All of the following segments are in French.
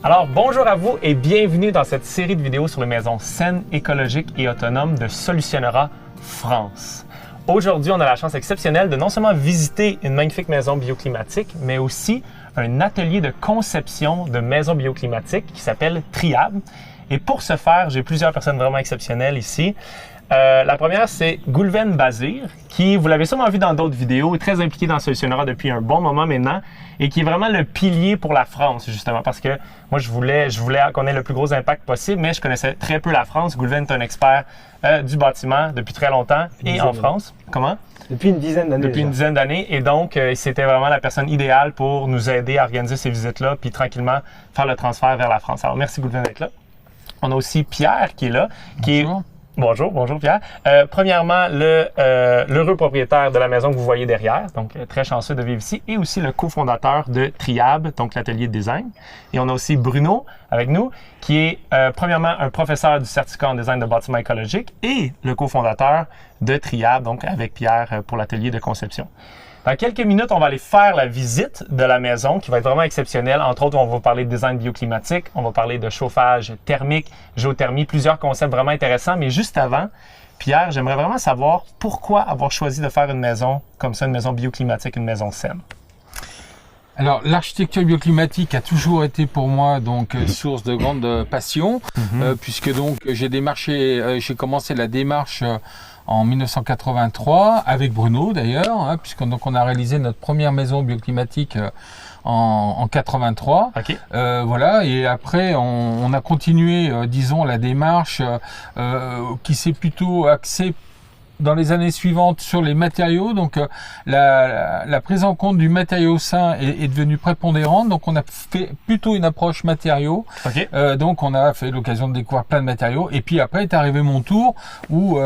Alors, bonjour à vous et bienvenue dans cette série de vidéos sur les maisons saines, écologiques et autonomes de Solutionnera France. Aujourd'hui, on a la chance exceptionnelle de non seulement visiter une magnifique maison bioclimatique, mais aussi un atelier de conception de maisons bioclimatiques qui s'appelle Triab. Et pour ce faire, j'ai plusieurs personnes vraiment exceptionnelles ici. La première, c'est Goulven Bazir, qui, vous l'avez sûrement vu dans d'autres vidéos, est très impliqué dans Solutionnera depuis un bon moment maintenant et qui est vraiment le pilier pour la France, justement, parce que moi, je voulais qu'on ait le plus gros impact possible, mais je connaissais très peu la France. Goulven est un expert du bâtiment depuis très longtemps et en France. Comment? Depuis une dizaine d'années. Depuis une dizaine d'années. Et donc, c'était vraiment la personne idéale pour nous aider à organiser ces visites-là, puis tranquillement faire le transfert vers la France. Alors, merci Goulven d'être là. On a aussi Pierre qui est là, qui Bonjour. Bonjour Pierre. Premièrement, l'heureux propriétaire de la maison que vous voyez derrière, donc très chanceux de vivre ici, et aussi le cofondateur de Triab, donc l'atelier de design. Et on a aussi Bruno avec nous, qui est premièrement un professeur du certificat en design de bâtiments écologiques et le cofondateur de Triab, donc avec Pierre pour l'atelier de conception. Dans quelques minutes, on va aller faire la visite de la maison qui va être vraiment exceptionnelle. Entre autres, on va parler de design bioclimatique, on va parler de chauffage thermique, géothermie, plusieurs concepts vraiment intéressants. Mais juste avant, Pierre, j'aimerais vraiment savoir pourquoi avoir choisi de faire une maison comme ça, une maison bioclimatique, une maison saine. Alors, l'architecture bioclimatique a toujours été pour moi donc source de grande passion, puisque donc j'ai commencé la démarche en 1983 avec Bruno d'ailleurs, puisqu'on on a réalisé notre première maison bioclimatique en 83. Okay. Voilà, et après on a continué, disons, la démarche qui s'est plutôt axée dans les années suivantes sur les matériaux. Donc la prise en compte du matériau sain est devenue prépondérante. Donc on a fait plutôt une approche matériaux. Okay. Donc on a fait l'occasion de découvrir plein de matériaux. Et puis après est arrivé mon tour où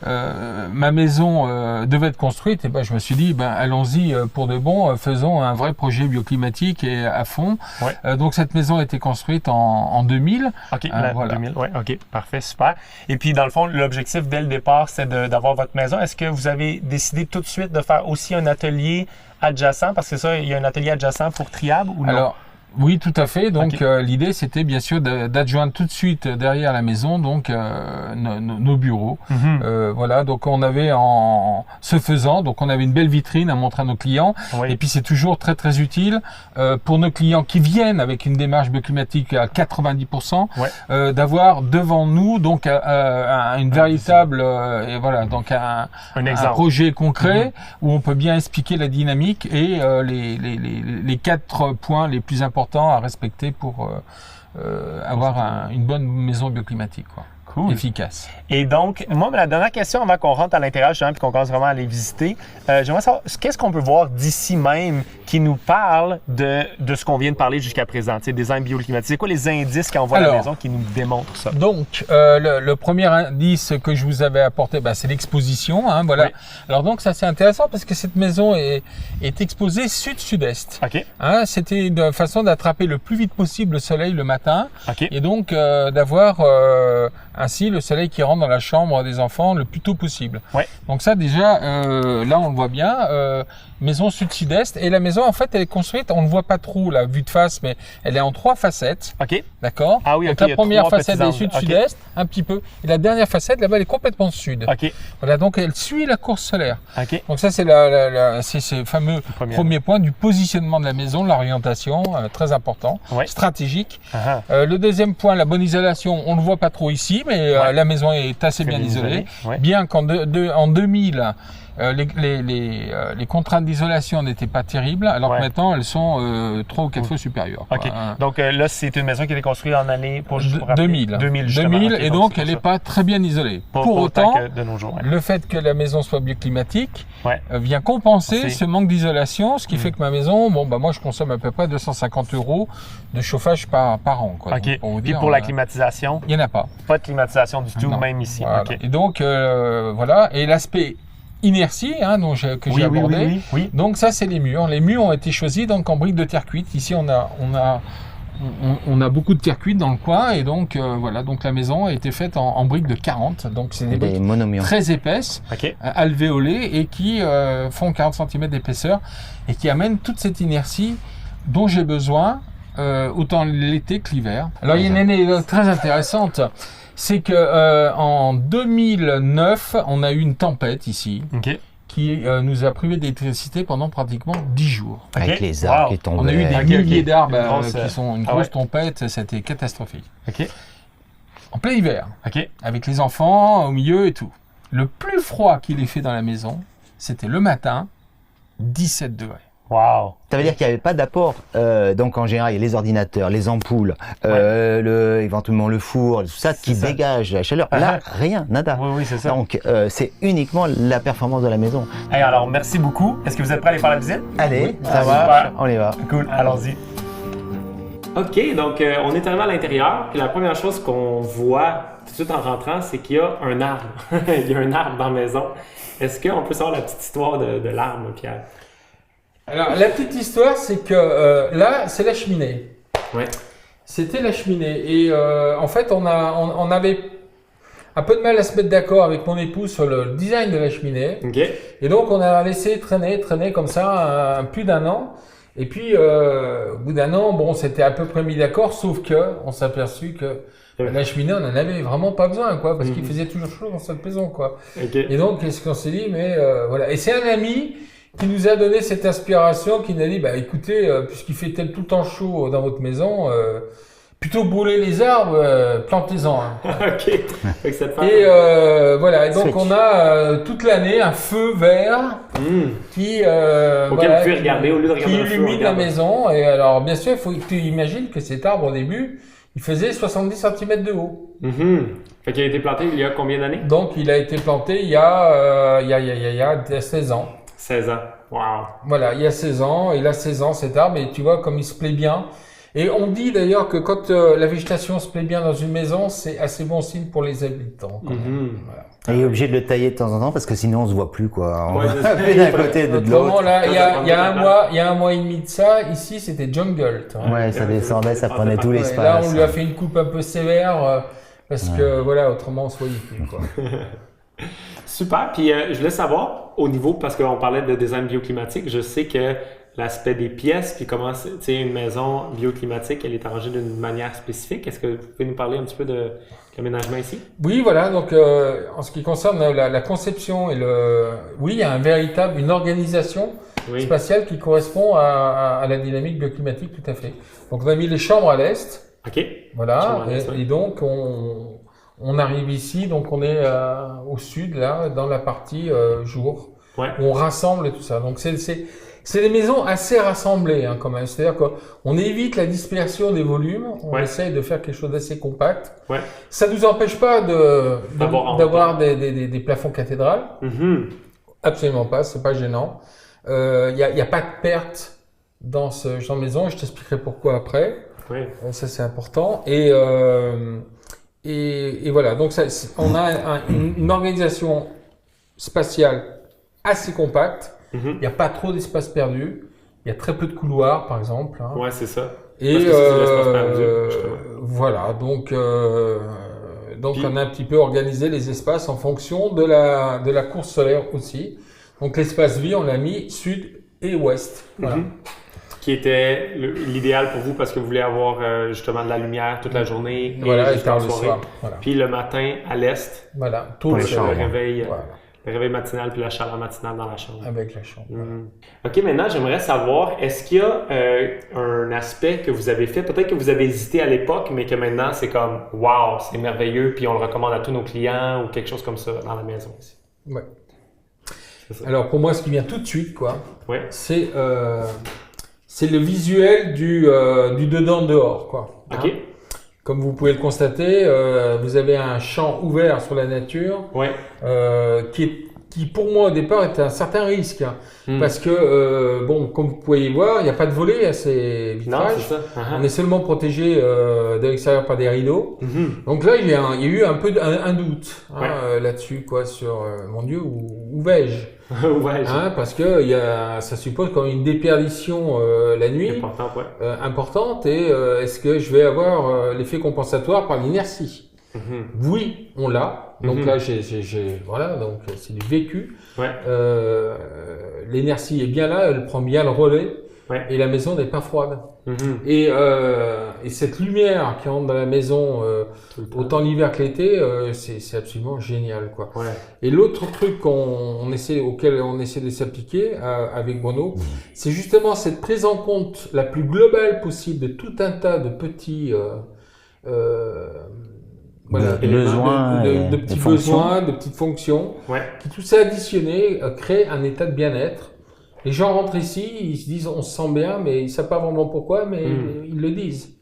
ma maison devait être construite. Et ben je me suis dit allons-y pour de bon, faisons un vrai projet bioclimatique et à fond. Ouais. Donc cette maison a été construite en 2000. OK, voilà. 2000, ouais, OK, parfait, super. Et puis dans le fond, l'objectif dès le départ, c'est d'avoir votre maison. Est-ce que vous avez décidé tout de suite de faire aussi un atelier adjacent? Parce que ça, il y a un atelier adjacent pour Triab ou non? Alors, oui, tout à fait. Donc, okay. L'idée, c'était bien sûr d'adjoindre tout de suite derrière la maison donc nos bureaux. Voilà. Donc, on avait ce faisant, donc on avait une belle vitrine à montrer à nos clients. Oui. Et puis, c'est toujours très très utile pour nos clients qui viennent avec une démarche bioclimatique à 90%, ouais. D'avoir devant nous donc une véritable et voilà donc un projet concret où on peut bien expliquer la dynamique et les 4 points les plus importants à respecter pour avoir une bonne maison bioclimatique, quoi. Cool. Efficace. Et donc, moi, la dernière question avant qu'on rentre à l'intérieur, justement, puis qu'on commence vraiment à les visiter, j'aimerais savoir, qu'est-ce qu'on peut voir d'ici même qui nous parle de ce qu'on vient de parler jusqu'à présent, tu sais, design bioclimatique. C'est quoi les indices quand on voit la maison qui nous démontrent ça? Donc, le premier indice que je vous avais apporté, c'est l'exposition. Voilà. Oui. Alors donc, ça c'est intéressant parce que cette maison est exposée sud-sud-est. OK. C'était une façon d'attraper le plus vite possible le soleil le matin. OK. Et donc, d'avoir ainsi le soleil qui rentre dans la chambre des enfants le plus tôt possible. Ouais. Donc ça déjà, là on le voit bien, maison sud-sud-est. Et la maison en fait elle est construite, on ne voit pas trop la vue de face, mais elle est en 3 facettes. OK. D'accord. Ah oui, donc OK. La première facette est sud-sud-est, un petit peu. Et la dernière facette là-bas elle est complètement sud. OK. Voilà, donc elle suit la course solaire. OK. Donc ça c'est c'est ce fameux premier point du positionnement de la maison, de l'orientation, très important, ouais. Stratégique. Le deuxième point, la bonne isolation, on ne le voit pas trop ici, mais ouais. La maison est assez bien isolée. Ouais. Bien qu'en 2000, les contraintes d'isolation n'étaient pas terribles, alors que maintenant elles sont 3 ou 4 fois supérieures. OK. Donc là, c'est une maison qui a été construite en année pour 2000. 2000, et donc elle n'est pas très bien isolée. Pour autant, de nos jours, le fait que la maison soit bioclimatique vient compenser ce manque d'isolation, ce qui fait que ma maison, moi je consomme à peu près 250 € de chauffage par an. Quoi. OK. Donc, et pour la climatisation? Il n'y en a pas. Pas de climatisation du tout, non. même ici. Voilà. OK. Et donc, voilà. Et l'aspect inertie que j'ai abordé. Oui. Donc ça, c'est les murs. Les murs ont été choisis donc en briques de terre cuite. Ici, on a beaucoup de terre cuite dans le coin et donc voilà. Donc la maison a été faite en briques de 40. Donc c'est des briques très épaisses, alvéolées et qui font 40 cm d'épaisseur et qui amènent toute cette inertie dont j'ai besoin autant l'été que l'hiver. Alors il y a une anecdote très intéressante, c'est que en 2009, on a eu une tempête ici. OK. Qui nous a privé d'électricité pendant pratiquement 10 jours. Avec les arbres qui tombaient. On a eu des milliers d'arbres qui sont une grosse ouais. tempête, c'était catastrophique. OK. En plein hiver, OK. avec les enfants au milieu et tout. Le plus froid qu'il ait fait dans la maison, c'était le matin, 17 degrés. Wow. Ça veut dire qu'il n'y avait pas d'apport. Donc en général, il y a les ordinateurs, les ampoules, éventuellement le four, tout ça qui dégage la chaleur. Là, rien, nada. Oui, c'est ça. Donc c'est uniquement la performance de la maison. Hey, alors, merci beaucoup. Est-ce que vous êtes prêts à aller faire la visite? Allez, ça super. va, on y va. Cool, allons-y. OK, donc on est arrivé à l'intérieur, puis la première chose qu'on voit tout de suite en rentrant, c'est qu'il y a un arbre. Il y a un arbre dans la maison. Est-ce qu'on peut savoir la petite histoire de l'arbre, Pierre? Alors, la petite histoire, c'est que là, c'est la cheminée. Ouais. C'était la cheminée. Et en fait, on avait un peu de mal à se mettre d'accord avec mon épouse sur le design de la cheminée. OK. Et donc, on a laissé traîner comme ça plus d'un an. Et puis, au bout d'un an, bon, c'était à peu près mis d'accord, sauf que on s'est aperçu que la cheminée, on n'en avait vraiment pas besoin, quoi, parce qu'il faisait toujours chaud dans cette maison, quoi. OK. Et donc, qu'est-ce qu'on s'est dit? Mais voilà. Et c'est un ami qui nous a donné cette inspiration, qui nous a dit, bah écoutez, puisqu'il fait tout le temps chaud dans votre maison, plutôt brûler les arbres, plantez-en. Hein. OK. Fait que cette femme... Et voilà. Et donc Switch. on a toute l'année un feu vert qui Auquel vous pouvez regarder au lieu de regarder qui un feu, on illumine la regarde. maison. Et alors, bien sûr, il faut que tu imagines que cet arbre au début, il faisait 70 cm de haut. Fait qu'il a été planté il y a combien d'années? Donc il a été planté il y a 16 ans. 16 ans. Wow. Voilà, il y a 16 ans, il a 16 ans cet arbre, et tu vois comme il se plaît bien. Et on dit d'ailleurs que quand la végétation se plaît bien dans une maison, c'est assez bon signe pour les habitants. Quand même. Voilà. Et il est obligé de le tailler de temps en temps parce que sinon on se voit plus, quoi. On Ouais, va c'est ça. plus d'un côté de Autrement, l'autre. là, il y a un mois et demi de ça, ici c'était jungle. tu vois. Ouais, ça descendait, ça prenait tout Ouais, l'espace. là, on lui a fait une coupe un peu sévère parce que voilà, autrement on se voyait plus. Quoi. Super. Puis je voulais savoir, au niveau, parce qu'on parlait de design bioclimatique, je sais que l'aspect des pièces, puis comment, tu sais, une maison bioclimatique, elle est arrangée d'une manière spécifique. Est-ce que vous pouvez nous parler un petit peu de l'aménagement ici? Oui, voilà. Donc, en ce qui concerne la conception et oui, il y a une organisation spatiale qui correspond à la dynamique bioclimatique, tout à fait. Donc, on a mis les chambres à l'est. OK. Voilà. Et donc, on arrive ici. Donc, on est au sud, là, dans la partie jour. Ouais. Où on rassemble tout ça. Donc, c'est des maisons assez rassemblées, hein, quand même. C'est-à-dire qu'on évite la dispersion des volumes. On essaye de faire quelque chose d'assez compact. Ouais. Ça nous empêche pas d'avoir des plafonds cathédrales. Absolument pas, c'est pas gênant. Y a pas de perte dans ce genre de maison. Je t'expliquerai pourquoi après. Oui. Ça c'est important. Et voilà. Donc on a une organisation spatiale assez compacte. Il n'y a pas trop d'espace perdu. Il y a très peu de couloirs, par exemple. Hein. Ouais, c'est ça. Et parce que c'est de l'espace perdu, voilà, donc on a un petit peu organisé les espaces en fonction de la course solaire aussi. Donc l'espace vie, on l'a mis sud et ouest. Voilà. Qui était l'idéal pour vous parce que vous voulez avoir justement de la lumière toute la journée et jusqu'en tard le soirée. soir. Voilà. Puis le matin à l'est, Voilà, Pour les avec chambres. le réveil matinal puis la chaleur matinale dans la chambre. Avec la chambre. OK, maintenant, j'aimerais savoir, est-ce qu'il y a un aspect que vous avez fait, peut-être que vous avez hésité à l'époque, mais que maintenant, c'est comme « Wow, c'est merveilleux », puis on le recommande à tous nos clients ou quelque chose comme ça dans la maison aussi. Ouais. C'est ça. Alors pour moi, ce qui vient tout de suite, quoi, Ouais. c'est le visuel du dedans-dehors, quoi. OK. Hein. Comme vous pouvez le constater, vous avez un champ ouvert sur la nature Ouais. qui pour moi au départ était un certain risque. Hein, parce que, bon, comme vous pouvez y voir, il n'y a pas de volet à ces Non, vitrages. c'est ça. On est seulement protégé de l'extérieur par des rideaux. Donc là, il y a eu un peu un doute hein, là-dessus, quoi, sur, mon Dieu, où vais-je Ouais, hein, parce que ça suppose quand même une déperdition la nuit important, ouais. importante et est-ce que je vais avoir l'effet compensatoire par l'inertie? Oui, on l'a. Donc là, voilà, donc c'est du vécu. Ouais. L'inertie est bien là, elle prend bien le relais. et la maison n'est pas froide. Et cette lumière qui rentre dans la maison, autant l'hiver que l'été, c'est absolument génial, quoi. Et l'autre truc auquel on essaie de s'appliquer avec Bruno, c'est justement cette prise en compte la plus globale possible de tout un tas de petits de petits besoins, de petites fonctions, qui tout ça additionné crée un état de bien-être. Les gens rentrent ici, ils se disent on se sent bien, mais ils ne savent pas vraiment pourquoi, mais ils le disent.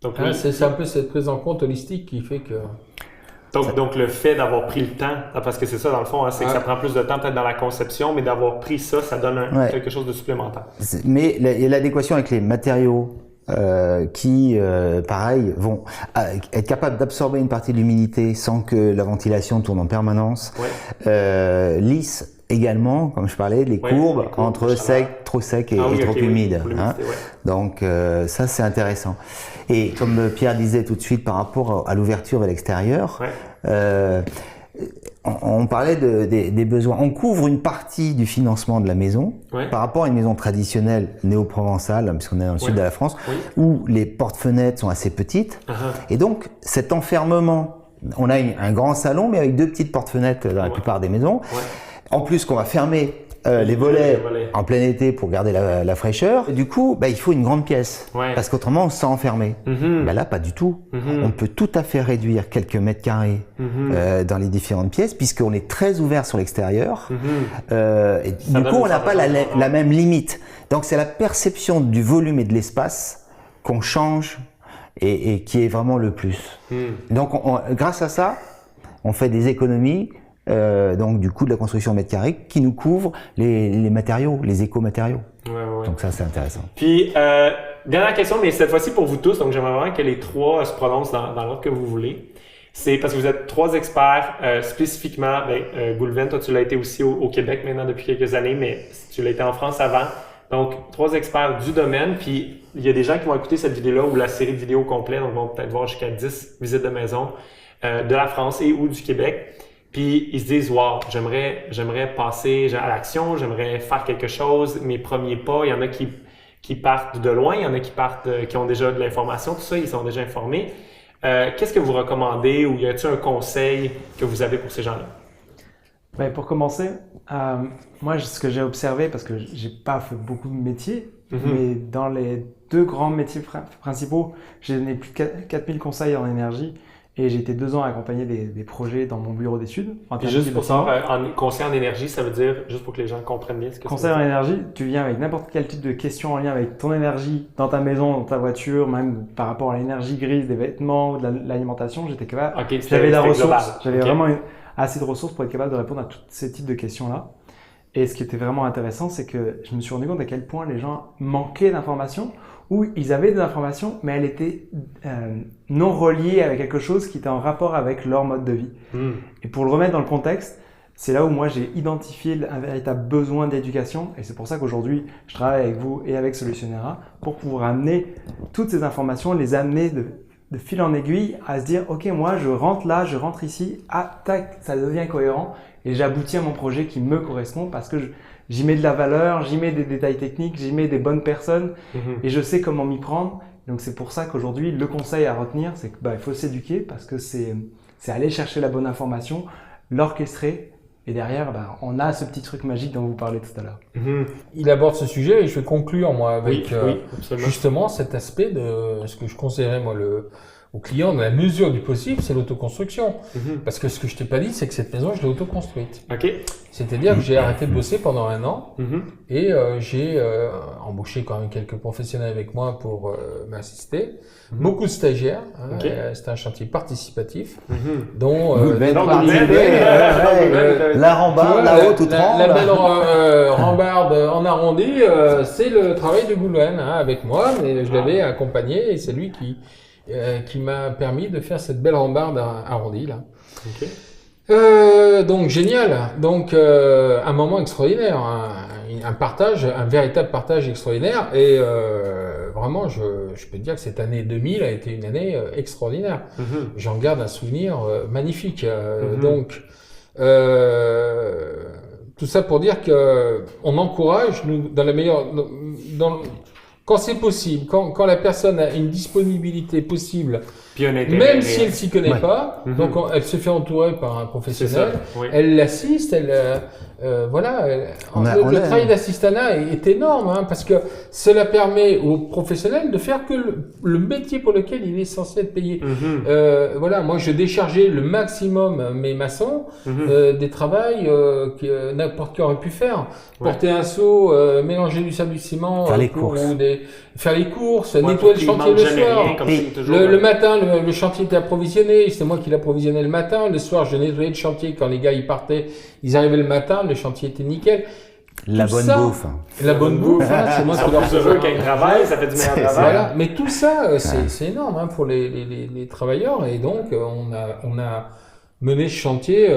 Donc, c'est un peu cette prise en compte holistique qui fait que... Donc le fait d'avoir pris le temps, parce que c'est ça dans le fond, c'est que ça prend plus de temps peut-être dans la conception, mais d'avoir pris ça, ça donne quelque chose de supplémentaire. Mais il y a l'adéquation avec les matériaux qui, pareil, vont être capables d'absorber une partie de l'humidité sans que la ventilation tourne en permanence. Lisse également, comme je parlais, les courbes entre trop sec et trop humide. Donc ça c'est intéressant. Et comme Pierre disait tout de suite par rapport à l'ouverture vers l'extérieur, on parlait des besoins. On couvre une partie du financement de la maison par rapport à une maison traditionnelle néo-provençale, puisqu'on est dans le sud de la France, où les portes-fenêtres sont assez petites. Et donc cet enfermement, on a un grand salon, mais avec 2 petites portes-fenêtres dans la plupart des maisons. En plus qu'on va fermer les volets en plein été pour garder la fraîcheur. Et du coup, il faut une grande pièce parce qu'autrement on se sent enfermé. Là, pas du tout. On peut tout à fait réduire quelques mètres carrés dans les différentes pièces puisqu'on est très ouvert sur l'extérieur. Et du coup, on n'a pas la même limite. Donc, c'est la perception du volume et de l'espace qu'on change et qui est vraiment le plus. Donc, grâce à ça, on fait des économies. Donc du coût de la construction au mètre carré qui nous couvre les matériaux, les éco-matériaux. Donc ça c'est intéressant. Puis dernière question, mais cette fois-ci pour vous tous, donc j'aimerais vraiment que les 3 se prononcent dans l'ordre que vous voulez. C'est parce que vous êtes 3 experts spécifiquement, Goulven, toi tu l'as été aussi au Québec maintenant depuis quelques années, mais tu l'as été en France avant. Donc 3 experts du domaine, puis il y a des gens qui vont écouter cette vidéo-là ou la série de vidéos complète, donc vont peut-être voir jusqu'à 10 visites de maison de la France et ou du Québec. Puis ils se disent, wow, j'aimerais passer à l'action, j'aimerais faire quelque chose, mes premiers pas. Il y en a qui partent de loin, il y en a qui ont déjà de l'information, tout ça, ils sont déjà informés. Qu'est-ce que vous recommandez ou y a-t-il un conseil que vous avez pour ces gens-là? Pour commencer, moi, ce que j'ai observé, parce que j'ai pas fait beaucoup de métiers, mais dans les 2 grands métiers principaux, j'ai donné plus de 4000 conseils en énergie. Et j'ai été 2 ans à accompagner des projets dans mon bureau d'études. Juste pour savoir, conseil en énergie, ça veut dire, juste pour que les gens comprennent bien ce que conseil en énergie, tu viens avec n'importe quel type de question en lien avec ton énergie, dans ta maison, dans ta voiture, même par rapport à l'énergie grise des vêtements, de l'alimentation, j'étais capable. J'avais la ressource, j'avais vraiment assez de ressources pour être capable de répondre à tous ces types de questions-là. Et ce qui était vraiment intéressant, c'est que je me suis rendu compte à quel point les gens manquaient d'informations, ou ils avaient des informations, mais elles étaient non reliées avec quelque chose qui était en rapport avec leur mode de vie. Et pour le remettre dans le contexte, c'est là où moi j'ai identifié un véritable besoin d'éducation, et c'est pour ça qu'aujourd'hui je travaille avec vous et avec Solutionnera pour pouvoir amener toutes ces informations, les amener de fil en aiguille à se dire ok, moi je rentre là, je rentre ici, tac, ça devient cohérent et j'aboutis à mon projet qui me correspond parce que j'y mets de la valeur, j'y mets des détails techniques, j'y mets des bonnes personnes et je sais comment m'y prendre. Donc c'est pour ça qu'aujourd'hui le conseil à retenir, c'est que il faut s'éduquer parce que c'est aller chercher la bonne information, l'orchestrer. Et derrière, on a ce petit truc magique dont vous parlez tout à l'heure. Il aborde ce sujet et je vais conclure moi avec justement cet aspect de ce que je conseillerais moi au client dans la mesure du possible, c'est l'autoconstruction. Parce que ce que je t'ai pas dit, c'est que cette maison, je l'ai autoconstruite. C'est-à-dire que j'ai arrêté de bosser pendant 1 an et j'ai embauché quand même quelques professionnels avec moi pour m'assister. Beaucoup de stagiaires. C'était un chantier participatif dont la rambarde, là-haut, tout tremble. La belle rambarde en arrondi, c'est le travail de Goulven avec moi, mais je l'avais accompagné et c'est lui qui m'a permis de faire cette belle rambarde arrondie là. Donc génial, donc un moment extraordinaire, un véritable partage extraordinaire et vraiment je peux te dire que cette année 2000 a été une année extraordinaire. J'en garde un souvenir magnifique. Donc tout ça pour dire qu'on encourage, nous, dans la meilleure, quand c'est possible, quand la personne a une disponibilité possible, même si elle s'y connaît pas, donc elle se fait entourer par un professionnel, elle l'assiste, le travail d'assistanat est énorme, hein, parce que cela permet aux professionnels de faire que le métier pour lequel il est censé être payé. Moi je déchargeais le maximum mes maçons des travails que n'importe qui aurait pu faire. Porter un seau, mélanger du sable du ciment, faire les courses, nettoyer le chantier le soir. Le matin, le chantier était approvisionné, c'est moi qui l'approvisionnais le matin. Le soir, je nettoyais le chantier quand les gars ils partaient, ils arrivaient le matin, le chantier était nickel. La bonne bouffe, c'est moi qui leur faisais. Quand ils travaillent, ça fait du meilleur travail. Voilà. Mais tout ça, c'est énorme hein, pour les travailleurs, et donc on a mené ce chantier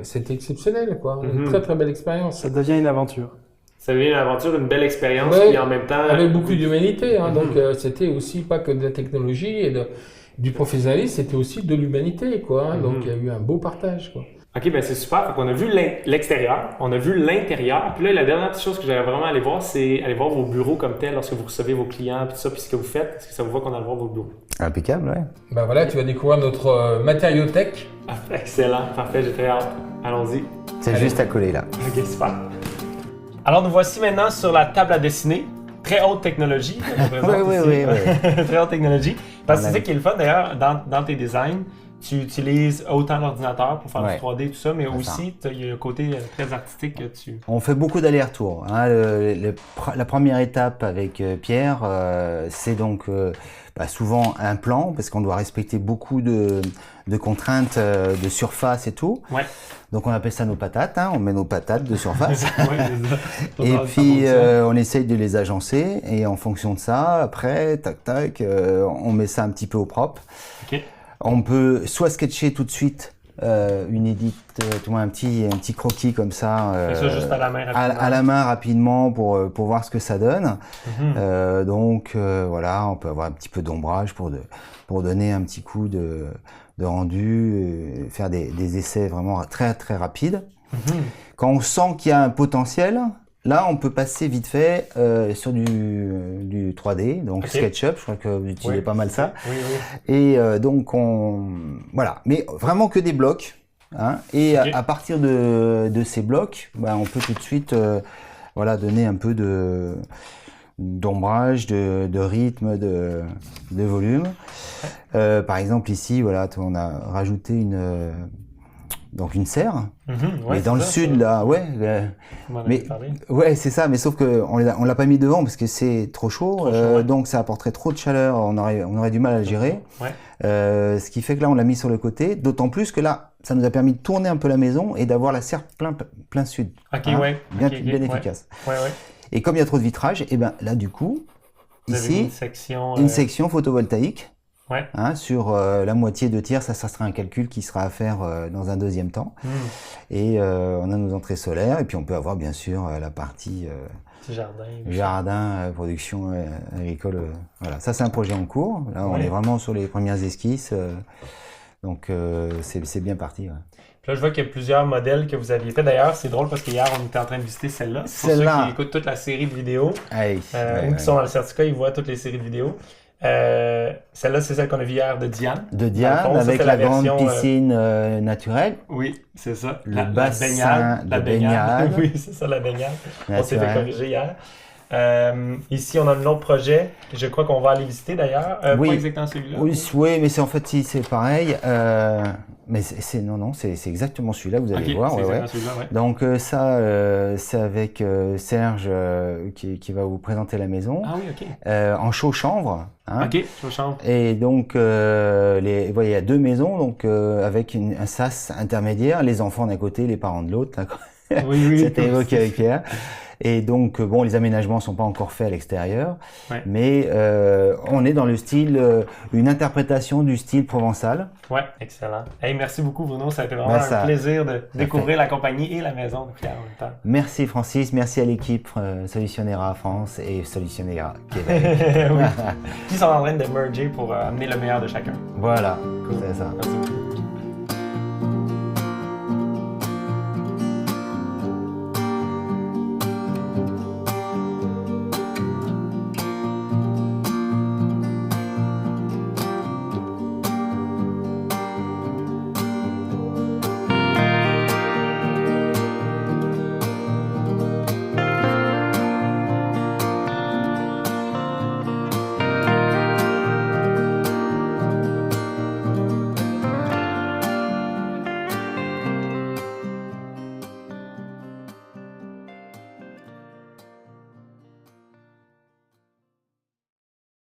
c'était exceptionnel, quoi. Une très très belle expérience. Ça devient une aventure. Ça devient une aventure, une belle expérience, puis en même temps... Avec beaucoup d'humanité, hein, donc c'était aussi pas que de la technologie et du professionnalisme, c'était aussi de l'humanité, quoi. Hein, donc il y a eu un beau partage, quoi. OK, ben c'est super. Fait qu'on a vu l'extérieur, on a vu l'intérieur. Puis là, la dernière petite chose que j'aimerais vraiment aller voir, c'est aller voir vos bureaux comme tel lorsque vous recevez vos clients, puis tout ça, puis ce que vous faites. Est-ce que ça vous va qu'on aille voir vos bureaux? Impeccable, ouais. Ben voilà, tu vas découvrir notre matériothèque. Ah, excellent, parfait, j'ai très hâte. Allons-y. C'est juste à coller là. OK, super. Alors, nous voici maintenant sur la table à dessiner. Très haute technologie. Oui. Très haute technologie. Parce que c'est ça qui est le fun d'ailleurs dans tes designs. Tu utilises autant l'ordinateur pour faire du 3D et tout ça, mais aussi il y a un côté très artistique que tu... On fait beaucoup d'allers-retours. Hein. La première étape avec Pierre, c'est donc souvent un plan, parce qu'on doit respecter beaucoup de contraintes de surface et tout. Ouais. Donc on appelle ça nos patates, hein. On met nos patates de surface. Et puis on essaye de les agencer, et en fonction de ça, après, on met ça un petit peu au propre. Okay. On peut soit sketcher tout de suite une édite, un petit croquis comme ça, juste à la main rapidement, à la main rapidement pour voir ce que ça donne. Voilà, on peut avoir un petit peu d'ombrage pour donner un petit coup de rendu, faire des essais vraiment très très rapides. Quand on sent qu'il y a un potentiel, là, on peut passer vite fait sur du 3D, donc SketchUp, je crois que vous utilisez pas mal ça. Oui. Et donc, voilà, mais vraiment que des blocs. Hein, et à partir de ces blocs, on peut tout de suite donner un peu d'ombrage, de rythme, de volume. Par exemple, ici, on a rajouté une serre, mais dans le sud là, c'est ça, mais sauf que on l'a pas mis devant parce que c'est trop chaud, donc ça apporterait trop de chaleur, on aurait du mal à le gérer. Ce qui fait que là on l'a mis sur le côté, d'autant plus que là ça nous a permis de tourner un peu la maison et d'avoir la serre plein sud. Bien efficace. Et comme il y a trop de vitrage, et là du coup ici une section photovoltaïque. Sur la moitié de tir, ça sera un calcul qui sera à faire dans un deuxième temps. Et on a nos entrées solaires, et puis on peut avoir bien sûr la partie jardin, production agricole. Voilà, ça c'est un projet en cours. Là, on est vraiment sur les premières esquisses, donc c'est bien parti. Puis là, je vois qu'il y a plusieurs modèles que vous aviez fait. D'ailleurs, c'est drôle parce qu'hier, on était en train de visiter celle-là. Pour ceux qui écoutent toute la série de vidéos, ou qui sont dans le certificat, ils voient toutes les séries de vidéos. Celle-là, c'est celle qu'on a vue hier de Diane. Avec la grande piscine naturelle. Oui, c'est ça. Le bassin de baignade. Oui, c'est ça, la baignade. On s'est fait corriger hier. Ici, on a un autre projet. Je crois qu'on va aller visiter d'ailleurs. Pas exactement celui-là. Oui, mais c'est pareil. Mais c'est exactement celui-là, vous allez voir. Donc ça, c'est avec Serge qui va vous présenter la maison. Ah oui, en chaud-chanvre. Hein. Chaud-chanvre. Et donc, il y a deux maisons, donc avec un sas intermédiaire, les enfants d'un côté, les parents de l'autre. C'était évoqué avec Pierre. Et donc, les aménagements sont pas encore faits à l'extérieur, mais on est dans le style, une interprétation du style provençal. Ouais, excellent. Hey, merci beaucoup Bruno, ça a été vraiment un plaisir de découvrir la compagnie et la maison de Pierre en même temps. Merci Francis, merci à l'équipe Solutionera France et Solutionera Québec. Qui sont en train de merger pour amener le meilleur de chacun. Voilà, c'est ça. Merci beaucoup.